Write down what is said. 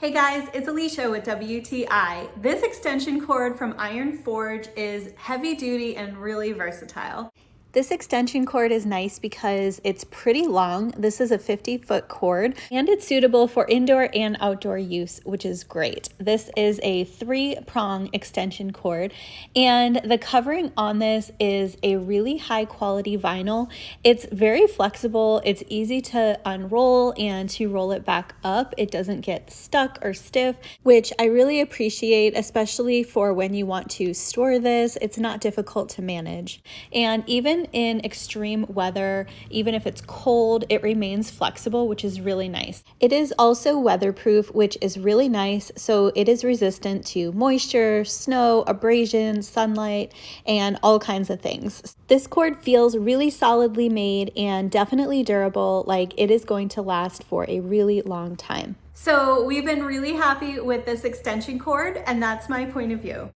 Hey guys, it's Alicia with WTI. This extension cord from Iron Forge is heavy duty and really versatile. This extension cord is nice because it's pretty long. This is a 50-foot cord and it's suitable for indoor and outdoor use, which is great. This is a 3-prong extension cord and the covering on this is a really high quality vinyl. It's very flexible. It's easy to unroll and to roll it back up. It doesn't get stuck or stiff, which I really appreciate, especially for when you want to store this. It's not difficult to manage. And even in extreme weather, even if it's cold, it remains flexible, which is really nice. It is also weatherproof, which is really nice. So it is resistant to moisture, snow, abrasion, sunlight, and all kinds of things. This cord feels really solidly made and definitely durable, like it is going to last for a really long time. So we've been really happy with this extension cord, and that's my point of view.